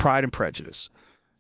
Pride and Prejudice.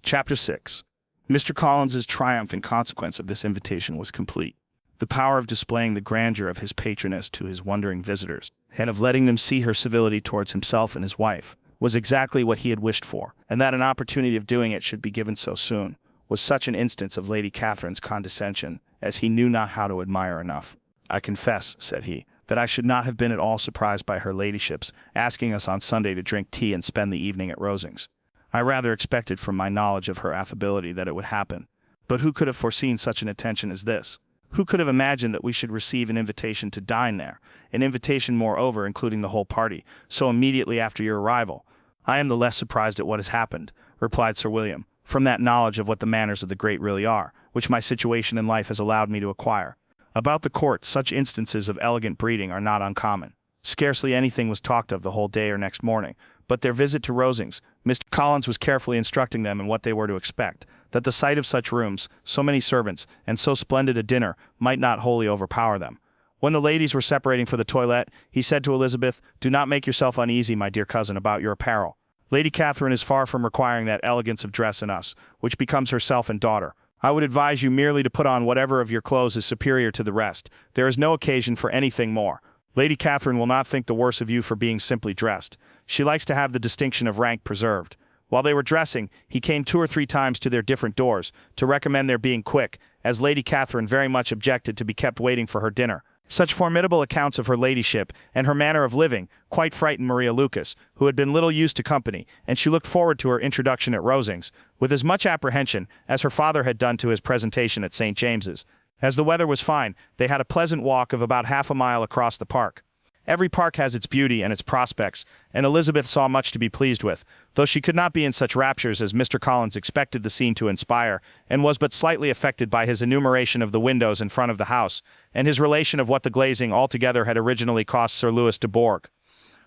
Chapter 6. Mr. Collins's triumph in consequence of this invitation was complete. The power of displaying the grandeur of his patroness to his wondering visitors, and of letting them see her civility towards himself and his wife, was exactly what he had wished for, and that an opportunity of doing it should be given so soon, was such an instance of Lady Catherine's condescension, as he knew not how to admire enough. "I confess," said he, "that I should not have been at all surprised by her ladyship's asking us on Sunday to drink tea and spend the evening at Rosings. I rather expected from my knowledge of her affability that it would happen. But who could have foreseen such an attention as this? Who could have imagined that we should receive an invitation to dine there, an invitation moreover including the whole party, so immediately after your arrival?" "I am the less surprised at what has happened," replied Sir William, "from that knowledge of what the manners of the great really are, which my situation in life has allowed me to acquire. About the court, such instances of elegant breeding are not uncommon. Scarcely anything was talked of the whole day or next morning, but their visit to Rosings. Mr. Collins was carefully instructing them in what they were to expect, that the sight of such rooms, so many servants, and so splendid a dinner, might not wholly overpower them. When the ladies were separating for the toilette, he said to Elizabeth, "Do not make yourself uneasy, my dear cousin, about your apparel. Lady Catherine is far from requiring that elegance of dress in us, which becomes herself and daughter. I would advise you merely to put on whatever of your clothes is superior to the rest. There is no occasion for anything more. Lady Catherine will not think the worse of you for being simply dressed. She likes to have the distinction of rank preserved." While they were dressing, he came 2 or 3 times to their different doors, to recommend their being quick, as Lady Catherine very much objected to be kept waiting for her dinner. Such formidable accounts of her ladyship, and her manner of living, quite frightened Maria Lucas, who had been little used to company, and she looked forward to her introduction at Rosings, with as much apprehension as her father had done to his presentation at St. James's. As the weather was fine, they had a pleasant walk of about half a mile across the park. Every park has its beauty and its prospects, and Elizabeth saw much to be pleased with, though she could not be in such raptures as Mr. Collins expected the scene to inspire, and was but slightly affected by his enumeration of the windows in front of the house, and his relation of what the glazing altogether had originally cost Sir Louis de Bourgh.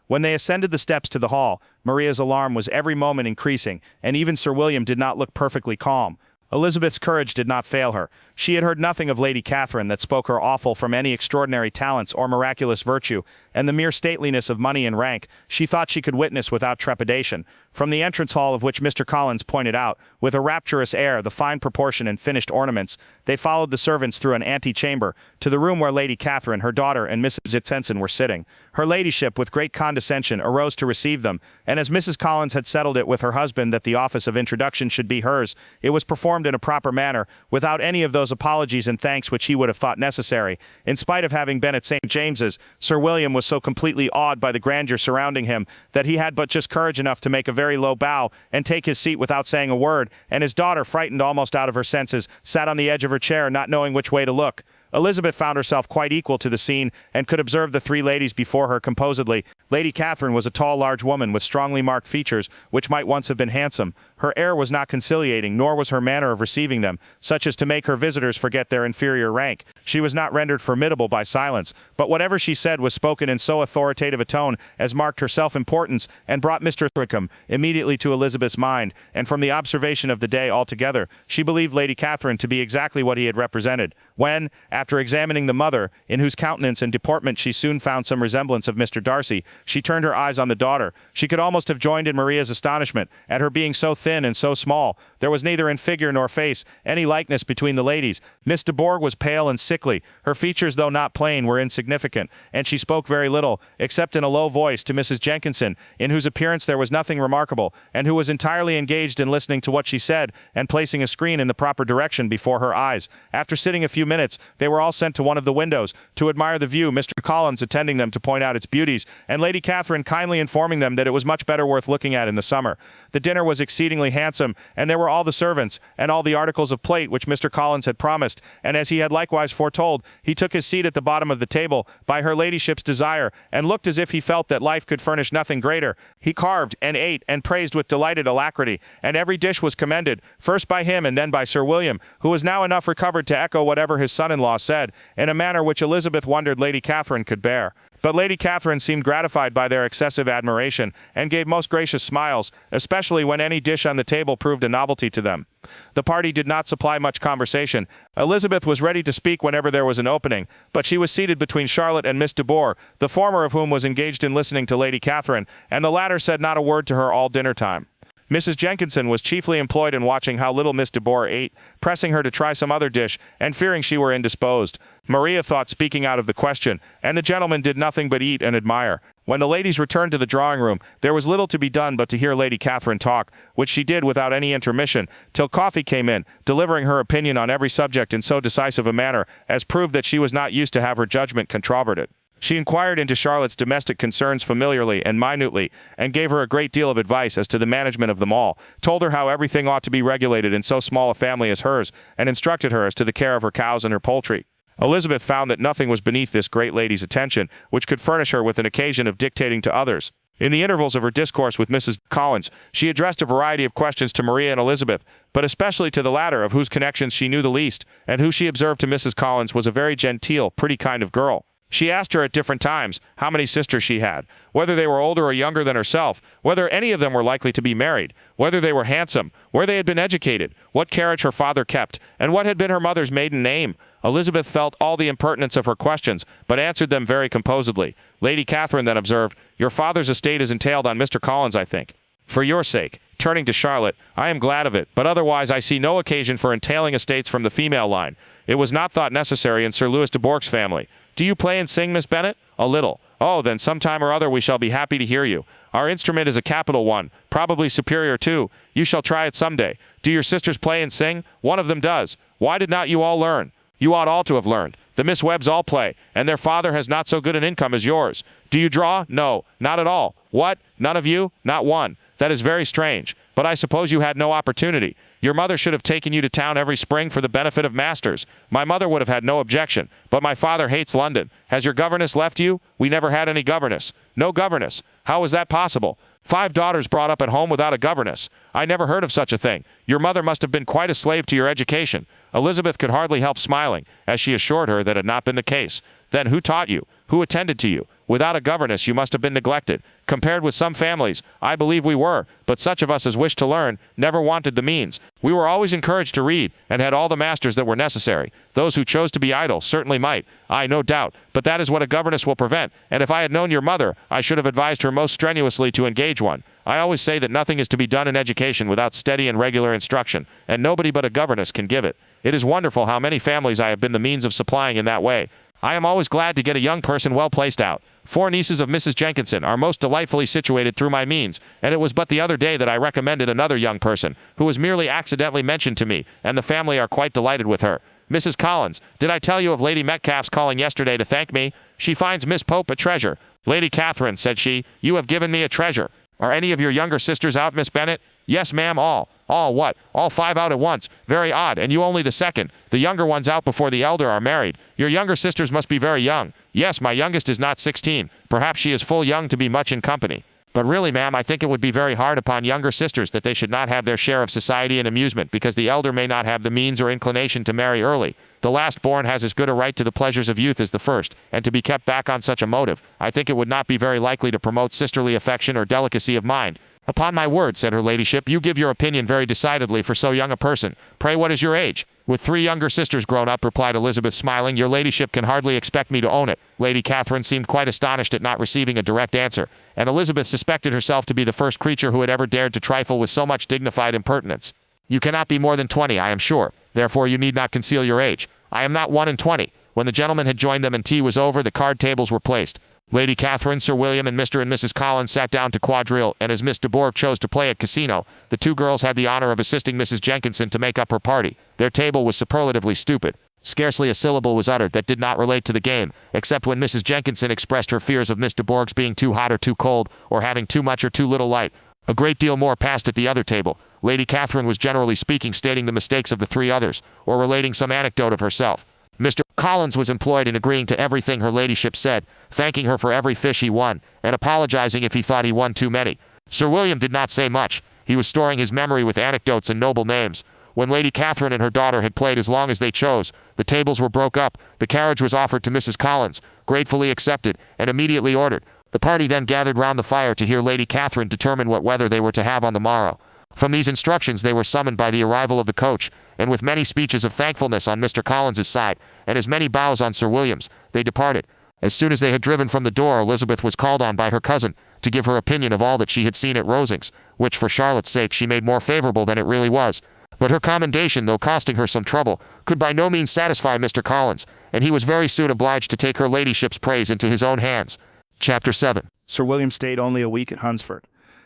When they ascended the steps to the hall, Maria's alarm was every moment increasing, and even Sir William did not look perfectly calm. Elizabeth's courage did not fail her. She had heard nothing of Lady Catherine that spoke her awful from any extraordinary talents or miraculous virtue, and the mere stateliness of money and rank she thought she could witness without trepidation. From the entrance hall of which Mr. Collins pointed out, with a rapturous air, the fine proportion and finished ornaments, they followed the servants through an ante-chamber, to the room where Lady Catherine, her daughter, and Mrs. Itzenson were sitting. Her ladyship, with great condescension, arose to receive them, and as Mrs. Collins had settled it with her husband that the office of introduction should be hers, it was performed in a proper manner, without any of those apologies and thanks which he would have thought necessary. In spite of having been at St. James's, Sir William was so completely awed by the grandeur surrounding him that he had but just courage enough to make a very low bow and take his seat without saying a word, and his daughter, frightened almost out of her senses, sat on the edge of her chair, not knowing which way to look. Elizabeth found herself quite equal to the scene, and could observe the 3 ladies before her composedly. Lady Catherine was a tall, large woman with strongly marked features, which might once have been handsome. Her air was not conciliating, nor was her manner of receiving them such as to make her visitors forget their inferior rank. She was not rendered formidable by silence, but whatever she said was spoken in so authoritative a tone as marked her self-importance, and brought Mr. Thwickham immediately to Elizabeth's mind, and from the observation of the day altogether, she believed Lady Catherine to be exactly what he had represented. When, after examining the mother, in whose countenance and deportment she soon found some resemblance of Mr. Darcy, she turned her eyes on the daughter, she could almost have joined in Maria's astonishment at her being so thin and so small. There was neither in figure nor face any likeness between the ladies. Miss de Bourgh was pale and sickly. Her features, though not plain, were insignificant, and she spoke very little, except in a low voice, to Mrs. Jenkinson, in whose appearance there was nothing remarkable, and who was entirely engaged in listening to what she said, and placing a screen in the proper direction before her eyes. After sitting a few minutes, they were all sent to one of the windows, to admire the view, Mr. Collins attending them to point out its beauties, and Lady Catherine kindly informing them that it was much better worth looking at in the summer. The dinner was exceedingly handsome, and there were all the servants, and all the articles of plate which Mr. Collins had promised, and as he had likewise foretold, he took his seat at the bottom of the table, by her ladyship's desire, and looked as if he felt that life could furnish nothing greater. He carved, and ate, and praised with delighted alacrity, and every dish was commended, first by him and then by Sir William, who was now enough recovered to echo whatever his son-in-law said, in a manner which Elizabeth wondered Lady Catherine could bear. But Lady Catherine seemed gratified by their excessive admiration, and gave most gracious smiles, especially when any dish on the table proved a novelty to them. The party did not supply much conversation. Elizabeth was ready to speak whenever there was an opening, but she was seated between Charlotte and Miss de Bourgh, the former of whom was engaged in listening to Lady Catherine, and the latter said not a word to her all dinner time. Mrs. Jenkinson was chiefly employed in watching how little Miss de Bourgh ate, pressing her to try some other dish, and fearing she were indisposed. Maria thought speaking out of the question, and the gentlemen did nothing but eat and admire. When the ladies returned to the drawing-room, there was little to be done but to hear Lady Catherine talk, which she did without any intermission, till coffee came in, delivering her opinion on every subject in so decisive a manner as proved that she was not used to have her judgment controverted. She inquired into Charlotte's domestic concerns familiarly and minutely, and gave her a great deal of advice as to the management of them all, told her how everything ought to be regulated in so small a family as hers, and instructed her as to the care of her cows and her poultry. Elizabeth found that nothing was beneath this great lady's attention, which could furnish her with an occasion of dictating to others. In the intervals of her discourse with Mrs. Collins, she addressed a variety of questions to Maria and Elizabeth, but especially to the latter, of whose connections she knew the least, and who she observed to Mrs. Collins was a very genteel, pretty kind of girl. She asked her at different times how many sisters she had, whether they were older or younger than herself, whether any of them were likely to be married, whether they were handsome, where they had been educated, what carriage her father kept, and what had been her mother's maiden name. Elizabeth felt all the impertinence of her questions, but answered them very composedly. Lady Catherine then observed, "Your father's estate is entailed on Mr. Collins, I think. For your sake," turning to Charlotte, "I am glad of it, but otherwise I see no occasion for entailing estates from the female line. It was not thought necessary in Sir Louis de Bourgh's family. Do you play and sing, Miss Bennet?" "A little." "Oh, then some time or other we shall be happy to hear you. Our instrument is a capital one, probably superior too. You shall try it some day. Do your sisters play and sing?" "One of them does." "Why did not you all learn?" "You ought all to have learned. The Miss Webbs all play, and their father has not so good an income as yours." "Do you draw?" "No, not at all." "What? None of you?" "Not one." "That is very strange. But I suppose you had no opportunity. Your mother should have taken you to town every spring for the benefit of masters. My mother would have had no objection, but my father hates London. Has your governess left you?" "We never had any governess." "No governess? How was that possible?" 5 daughters brought up at home without a governess. I never heard of such a thing. Your mother must have been quite a slave to your education." Elizabeth could hardly help smiling, as she assured her that had not been the case. "Then who taught you? Who attended to you? Without a governess you must have been neglected. Compared with some families, I believe we were, but such of us as wished to learn never wanted the means. We were always encouraged to read, and had all the masters that were necessary. Those who chose to be idle certainly might, no doubt, but that is what a governess will prevent, and if I had known your mother, I should have advised her most strenuously to engage one. I always say that nothing is to be done in education without steady and regular instruction, and nobody but a governess can give it. It is wonderful how many families I have been the means of supplying in that way. I am always glad to get a young person well placed out. 4 nieces of Mrs. Jenkinson are most delightfully situated through my means, and it was but the other day that I recommended another young person, who was merely accidentally mentioned to me, and the family are quite delighted with her. Mrs. Collins, did I tell you of Lady Metcalfe's calling yesterday to thank me? She finds Miss Pope a treasure. "Lady Catherine," said she, "you have given me a treasure. Are any of your younger sisters out, Miss Bennet?" "Yes, ma'am, all." "All what? All 5 out at once? Very odd, and you only the second. The younger ones out before the elder are married. Your younger sisters must be very young." "Yes, my youngest is not 16. Perhaps she is full young to be much in company. But really, ma'am, I think it would be very hard upon younger sisters that they should not have their share of society and amusement, because the elder may not have the means or inclination to marry early. The last born has as good a right to the pleasures of youth as the first, and to be kept back on such a motive, I think it would not be very likely to promote sisterly affection or delicacy of mind." "Upon my word," said her ladyship, "you give your opinion very decidedly for so young a person. Pray what is your age?" "With 3 younger sisters grown up," replied Elizabeth, smiling, "your ladyship can hardly expect me to own it." Lady Catherine seemed quite astonished at not receiving a direct answer, and Elizabeth suspected herself to be the first creature who had ever dared to trifle with so much dignified impertinence. "You cannot be more than 20, I am sure. Therefore you need not conceal your age." "I am not 21. When the gentlemen had joined them and tea was over, the card tables were placed. Lady Catherine, Sir William, and Mr. and Mrs. Collins sat down to quadrille, and as Miss de Bourgh chose to play at casino, the 2 girls had the honor of assisting Mrs. Jenkinson to make up her party. Their table was superlatively stupid. Scarcely a syllable was uttered that did not relate to the game, except when Mrs. Jenkinson expressed her fears of Miss de Bourgh's being too hot or too cold, or having too much or too little light. A great deal more passed at the other table. Lady Catherine was generally speaking stating the mistakes of the 3 others, or relating some anecdote of herself. Mr. Collins was employed in agreeing to everything her ladyship said, thanking her for every fish he won, and apologizing if he thought he won too many. Sir William did not say much. He was storing his memory with anecdotes and noble names. When Lady Catherine and her daughter had played as long as they chose, the tables were broke up, the carriage was offered to Mrs. Collins, gratefully accepted, and immediately ordered. The party then gathered round the fire to hear Lady Catherine determine what weather they were to have on the morrow. From these instructions they were summoned by the arrival of the coach, and with many speeches of thankfulness on Mr. Collins's side, and as many bows on Sir William's, they departed. As soon as they had driven from the door, Elizabeth was called on by her cousin to give her opinion of all that she had seen at Rosings, which for Charlotte's sake she made more favorable than it really was. But her commendation, though costing her some trouble, could by no means satisfy Mr. Collins, and he was very soon obliged to take her ladyship's praise into his own hands. Chapter 7. Sir William stayed only a week at Hunsford,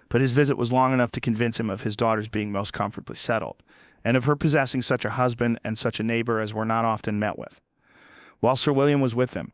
but his visit was long enough to convince him of his daughter's being most comfortably settled, and of her possessing such a husband and such a neighbor as were not often met with. While Sir William was with them,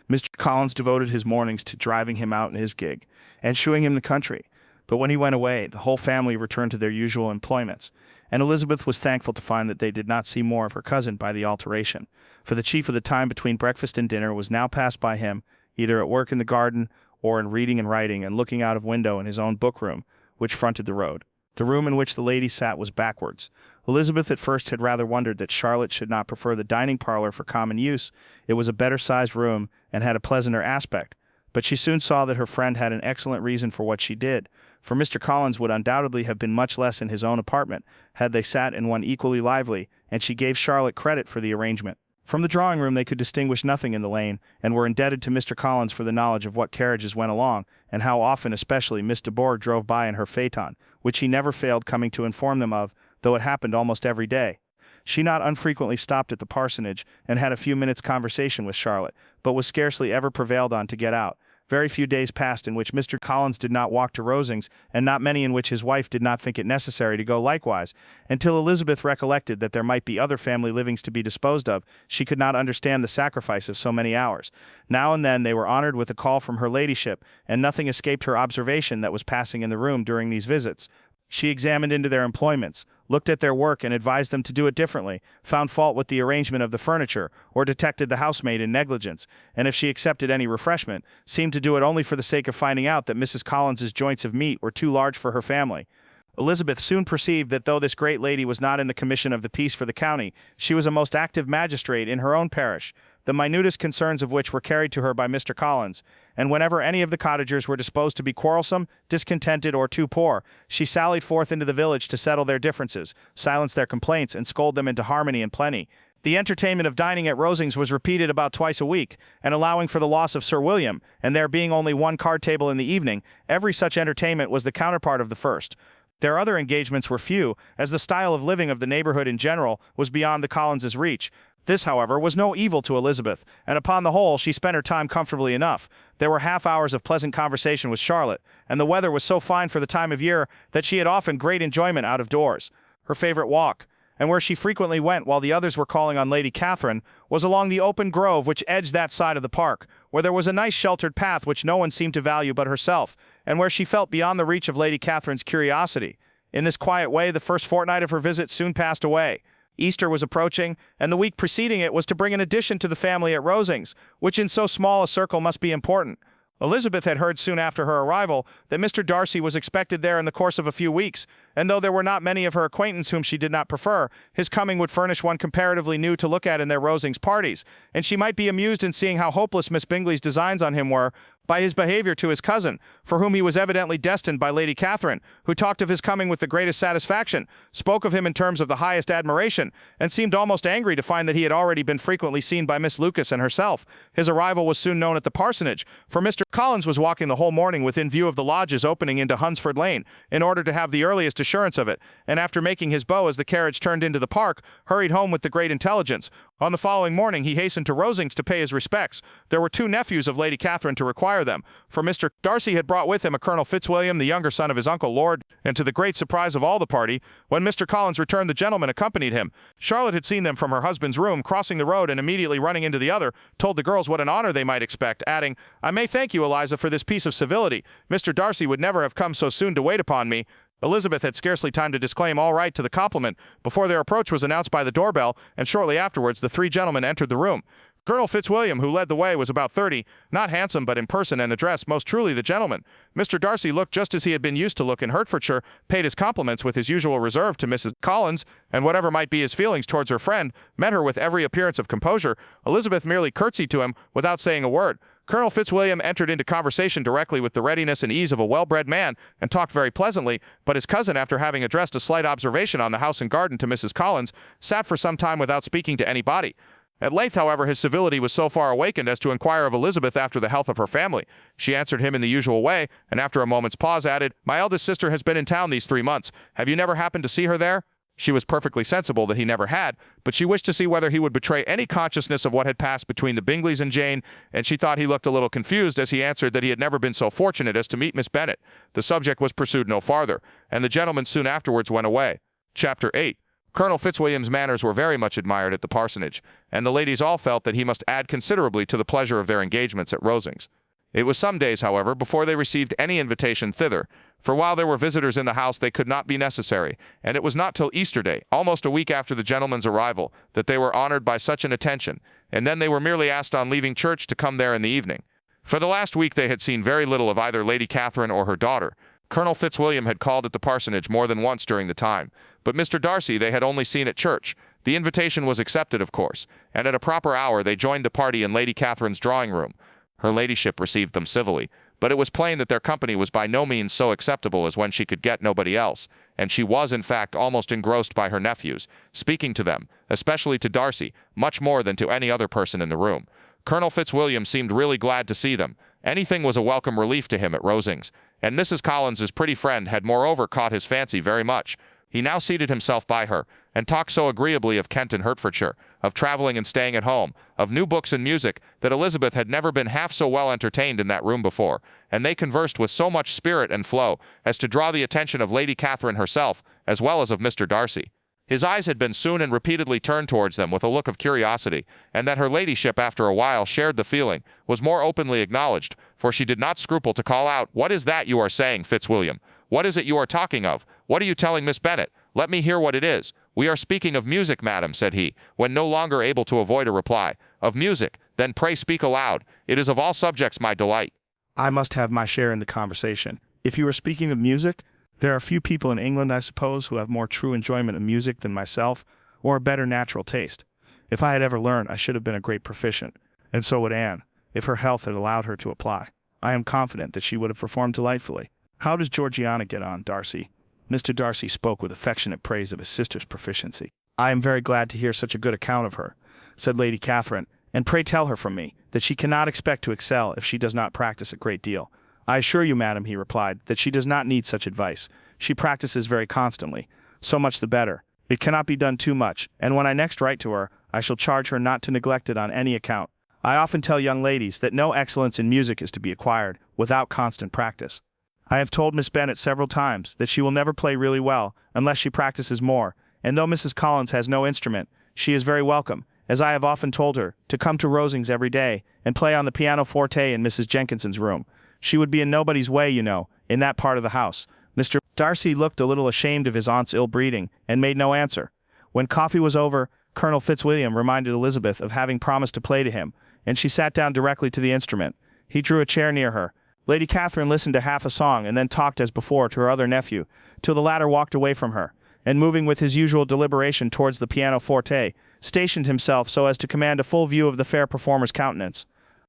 Mr. Collins devoted his mornings to driving him out in his gig, and shewing him the country. But when he went away, the whole family returned to their usual employments, and Elizabeth was thankful to find that they did not see more of her cousin by the alteration, for the chief of the time between breakfast and dinner was now passed by him, either at work in the garden, or in reading and writing, and looking out of window in his own book-room, which fronted the road. The room in which the lady sat was backwards. Elizabeth at first had rather wondered that Charlotte should not prefer the dining parlor for common use. It was a better-sized room, and had a pleasanter aspect, but she soon saw that her friend had an excellent reason for what she did, for Mr. Collins would undoubtedly have been much less in his own apartment, had they sat in one equally lively, and she gave Charlotte credit for the arrangement. From the drawing-room they could distinguish nothing in the lane, and were indebted to Mr. Collins for the knowledge of what carriages went along, and how often especially Miss de Bourgh drove by in her phaeton, which he never failed coming to inform them of, though it happened almost every day. She not unfrequently stopped at the parsonage, and had a few minutes' conversation with Charlotte, but was scarcely ever prevailed on to get out. Very few days passed in which Mr. Collins did not walk to Rosings, and not many in which his wife did not think it necessary to go likewise, until Elizabeth recollected that there might be other family livings to be disposed of. She could not understand the sacrifice of so many hours. Now and then they were honored with a call from her ladyship, and nothing escaped her observation that was passing in the room during these visits. She examined into their employments, looked at their work and advised them to do it differently, found fault with the arrangement of the furniture, or detected the housemaid in negligence, and if she accepted any refreshment, seemed to do it only for the sake of finding out that Mrs. Collins's joints of meat were too large for her family. Elizabeth soon perceived that though this great lady was not in the commission of the peace for the county, she was a most active magistrate in her own parish, the minutest concerns of which were carried to her by Mr. Collins, and whenever any of the cottagers were disposed to be quarrelsome, discontented, or too poor, she sallied forth into the village to settle their differences, silence their complaints, and scold them into harmony and plenty. The entertainment of dining at Rosings was repeated about twice a week, and allowing for the loss of Sir William, and there being only one card table in the evening, every such entertainment was the counterpart of the first. Their other engagements were few, as the style of living of the neighborhood in general was beyond the Collinses' reach. This, however, was no evil to Elizabeth, and upon the whole she spent her time comfortably enough. There were half hours of pleasant conversation with Charlotte, and the weather was so fine for the time of year that she had often great enjoyment out of doors. Her favorite walk, and where she frequently went while the others were calling on Lady Catherine, was along the open grove which edged that side of the park, where there was a nice sheltered path which no one seemed to value but herself, and where she felt beyond the reach of Lady Catherine's curiosity. In this quiet way the first fortnight of her visit soon passed away. Easter was approaching, and the week preceding it was to bring an addition to the family at Rosings, which in so small a circle must be important. Elizabeth had heard soon after her arrival that Mr. Darcy was expected there in the course of a few weeks, and though there were not many of her acquaintance whom she did not prefer, his coming would furnish one comparatively new to look at in their Rosings parties, and she might be amused in seeing how hopeless Miss Bingley's designs on him were, by his behavior to his cousin, for whom he was evidently destined by Lady Catherine, who talked of his coming with the greatest satisfaction, spoke of him in terms of the highest admiration, and seemed almost angry to find that he had already been frequently seen by Miss Lucas and herself. His arrival was soon known at the parsonage, for Mr. Collins was walking the whole morning within view of the lodges opening into Hunsford Lane, in order to have the earliest assurance of it, and after making his bow as the carriage turned into the park, hurried home with the great intelligence. On the following morning he hastened to Rosings to pay his respects. There were two nephews of Lady Catherine to require them, for Mr. Darcy had brought with him a Colonel Fitzwilliam, the younger son of his uncle Lord, and to the great surprise of all the party, when Mr. Collins returned the gentlemen accompanied him. Charlotte had seen them from her husband's room, crossing the road and immediately running into the other, told the girls what an honor they might expect, adding, "I may thank you, Eliza, for this piece of civility. Mr. Darcy would never have come so soon to wait upon me." Elizabeth had scarcely time to disclaim all right to the compliment before their approach was announced by the doorbell, and shortly afterwards the three gentlemen entered the room. Colonel Fitzwilliam, who led the way, was about 30, not handsome but in person and address most truly the gentleman. Mr. Darcy looked just as he had been used to look in Hertfordshire, paid his compliments with his usual reserve to Mrs. Collins, and whatever might be his feelings towards her friend, met her with every appearance of composure. Elizabeth merely curtsied to him without saying a word. Colonel Fitzwilliam entered into conversation directly with the readiness and ease of a well-bred man, and talked very pleasantly, but his cousin, after having addressed a slight observation on the house and garden to Mrs. Collins, sat for some time without speaking to anybody. At length, however, his civility was so far awakened as to inquire of Elizabeth after the health of her family. She answered him in the usual way, and after a moment's pause added, "My eldest sister has been in town these 3 months. Have you never happened to see her there?" She was perfectly sensible that he never had, but she wished to see whether he would betray any consciousness of what had passed between the Bingleys and Jane, and she thought he looked a little confused as he answered that he had never been so fortunate as to meet Miss Bennet. The subject was pursued no farther, and the gentlemen soon afterwards went away. Chapter 8. Colonel Fitzwilliam's manners were very much admired at the parsonage, and the ladies all felt that he must add considerably to the pleasure of their engagements at Rosings. It was some days, however, before they received any invitation thither, for while there were visitors in the house they could not be necessary, and it was not till Easter Day, almost a week after the gentlemen's arrival, that they were honored by such an attention, and then they were merely asked on leaving church to come there in the evening. For the last week they had seen very little of either Lady Catherine or her daughter. Colonel Fitzwilliam had called at the parsonage more than once during the time, but Mr. Darcy they had only seen at church. The invitation was accepted, of course, and at a proper hour they joined the party in Lady Catherine's drawing-room. Her ladyship received them civilly, but it was plain that their company was by no means so acceptable as when she could get nobody else, and she was in fact almost engrossed by her nephews, speaking to them, especially to Darcy, much more than to any other person in the room. Colonel Fitzwilliam seemed really glad to see them. Anything was a welcome relief to him at Rosings, and Mrs. Collins's pretty friend had moreover caught his fancy very much. He now seated himself by her, and talked so agreeably of Kent and Hertfordshire, of travelling and staying at home, of new books and music, that Elizabeth had never been half so well entertained in that room before, and they conversed with so much spirit and flow as to draw the attention of Lady Catherine herself, as well as of Mr. Darcy. His eyes had been soon and repeatedly turned towards them with a look of curiosity, and that her ladyship after a while shared the feeling, was more openly acknowledged, for she did not scruple to call out, "What is that you are saying, Fitzwilliam? What is it you are talking of? What are you telling Miss Bennet? Let me hear what it is." "We are speaking of music, madam," said he, when no longer able to avoid a reply. "Of music? Then pray speak aloud. It is of all subjects my delight." I must have my share in the conversation. If you are speaking of music, there are few people in England, I suppose, who have more true enjoyment of music than myself, or a better natural taste. If I had ever learned, I should have been a great proficient, and so would Anne, if her health had allowed her to apply. I am confident that she would have performed delightfully. How does Georgiana get on, Darcy? Mr. Darcy spoke with affectionate praise of his sister's proficiency. "I am very glad to hear such a good account of her," said Lady Catherine, "and pray tell her from me that she cannot expect to excel if she does not practice a great deal." "I assure you, madam," he replied, "that she does not need such advice. She practices very constantly. So much the better. It cannot be done too much, and when I next write to her, I shall charge her not to neglect it on any account. I often tell young ladies that no excellence in music is to be acquired without constant practice. I have told Miss Bennet several times that she will never play really well unless she practices more, and though Mrs. Collins has no instrument, she is very welcome, as I have often told her, to come to Rosings every day and play on the pianoforte in Mrs. Jenkinson's room. She would be in nobody's way, you know, in that part of the house." Mr. Darcy looked a little ashamed of his aunt's ill-breeding, and made no answer. When coffee was over, Colonel Fitzwilliam reminded Elizabeth of having promised to play to him, and she sat down directly to the instrument. He drew a chair near her. Lady Catherine listened to half a song and then talked as before to her other nephew, till the latter walked away from her, and moving with his usual deliberation towards the pianoforte, stationed himself so as to command a full view of the fair performer's countenance.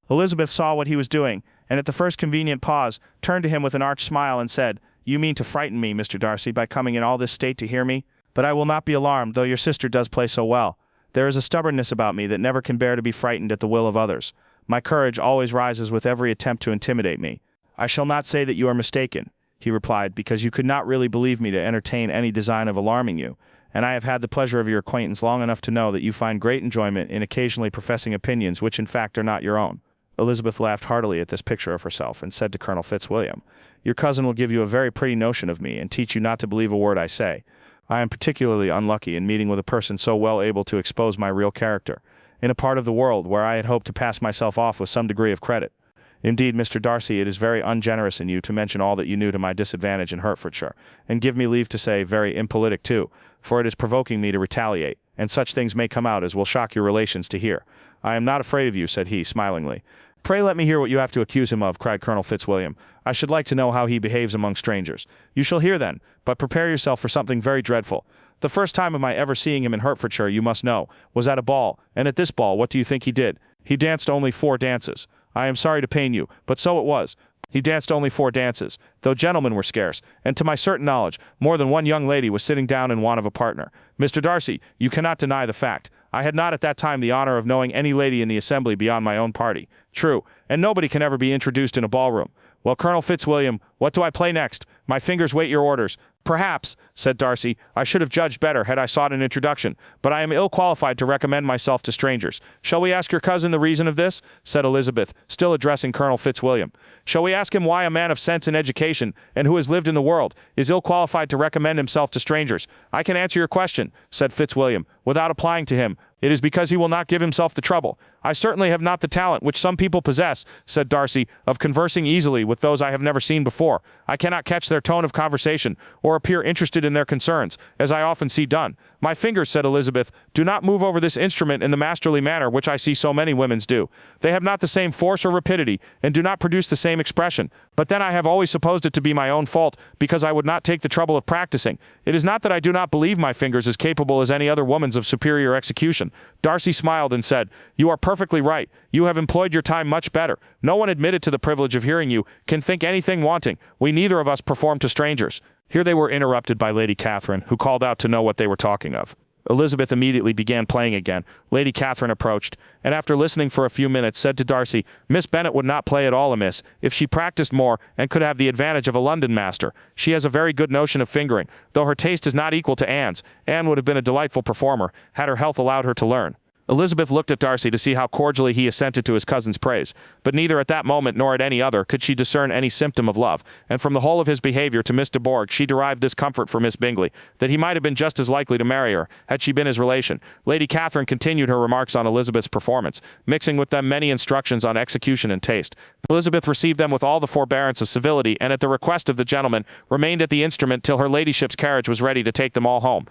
Elizabeth saw what he was doing, and at the first convenient pause, turned to him with an arch smile and said, "You mean to frighten me, Mr. Darcy, by coming in all this state to hear me? But I will not be alarmed, though your sister does play so well. There is a stubbornness about me that never can bear to be frightened at the will of others. My courage always rises with every attempt to intimidate me." "I shall not say that you are mistaken," he replied, "because you could not really believe me to entertain any design of alarming you, and I have had the pleasure of your acquaintance long enough to know that you find great enjoyment in occasionally professing opinions which in fact are not your own." Elizabeth laughed heartily at this picture of herself, and said to Colonel Fitzwilliam, "Your cousin will give you a very pretty notion of me, and teach you not to believe a word I say. I am particularly unlucky in meeting with a person so well able to expose my real character, in a part of the world where I had hoped to pass myself off with some degree of credit. Indeed, Mr. Darcy, it is very ungenerous in you to mention all that you knew to my disadvantage in Hertfordshire, and give me leave to say, very impolitic too, for it is provoking me to retaliate, and such things may come out as will shock your relations to hear. I am not afraid of you," said he, smilingly. "Pray let me hear what you have to accuse him of," cried Colonel Fitzwilliam. "I should like to know how he behaves among strangers." "You shall hear then, but prepare yourself for something very dreadful. The first time of my ever seeing him in Hertfordshire, you must know, was at a ball, and at this ball what do you think he did? He danced only 4 dances. I am sorry to pain you, but so it was. He danced only 4 dances, though gentlemen were scarce, and to my certain knowledge, more than one young lady was sitting down in want of a partner. Mr. Darcy, you cannot deny the fact. I had not at that time the honor of knowing any lady in the assembly beyond my own party. True, and nobody can ever be introduced in a ballroom. Well, Colonel Fitzwilliam, what do I play next? My fingers wait your orders. Perhaps, said Darcy, I should have judged better had I sought an introduction, but I am ill qualified to recommend myself to strangers. Shall we ask your cousin the reason of this? Said Elizabeth, still addressing Colonel Fitzwilliam. Shall we ask him why a man of sense and education, and who has lived in the world, is ill qualified to recommend himself to strangers? I can answer your question, said Fitzwilliam, without applying to him. It is because he will not give himself the trouble. I certainly have not the talent which some people possess, said Darcy, of conversing easily with those I have never seen before. I cannot catch their tone of conversation, or appear interested in their concerns, as I often see done. My fingers, said Elizabeth, do not move over this instrument in the masterly manner which I see so many women's do. They have not the same force or rapidity, and do not produce the same expression. But then I have always supposed it to be my own fault, because I would not take the trouble of practicing. It is not that I do not believe my fingers as capable as any other woman's of superior execution. Darcy smiled and said, You are perfectly right. You have employed your time much better. No one admitted to the privilege of hearing you can think anything wanting. We neither of us perform to strangers. Here they were interrupted by Lady Catherine, who called out to know what they were talking of. Elizabeth immediately began playing again. Lady Catherine approached, and after listening for a few minutes, said to Darcy, Miss Bennet would not play at all amiss, if she practiced more, and could have the advantage of a London master. She has a very good notion of fingering, though her taste is not equal to Anne's. Anne would have been a delightful performer, had her health allowed her to learn. Elizabeth looked at Darcy to see how cordially he assented to his cousin's praise, but neither at that moment nor at any other could she discern any symptom of love, and from the whole of his behavior to Miss de Bourgh she derived this comfort for Miss Bingley, that he might have been just as likely to marry her, had she been his relation. Lady Catherine continued her remarks on Elizabeth's performance, mixing with them many instructions on execution and taste. Elizabeth received them with all the forbearance of civility, and at the request of the gentleman, remained at the instrument till her ladyship's carriage was ready to take them all home.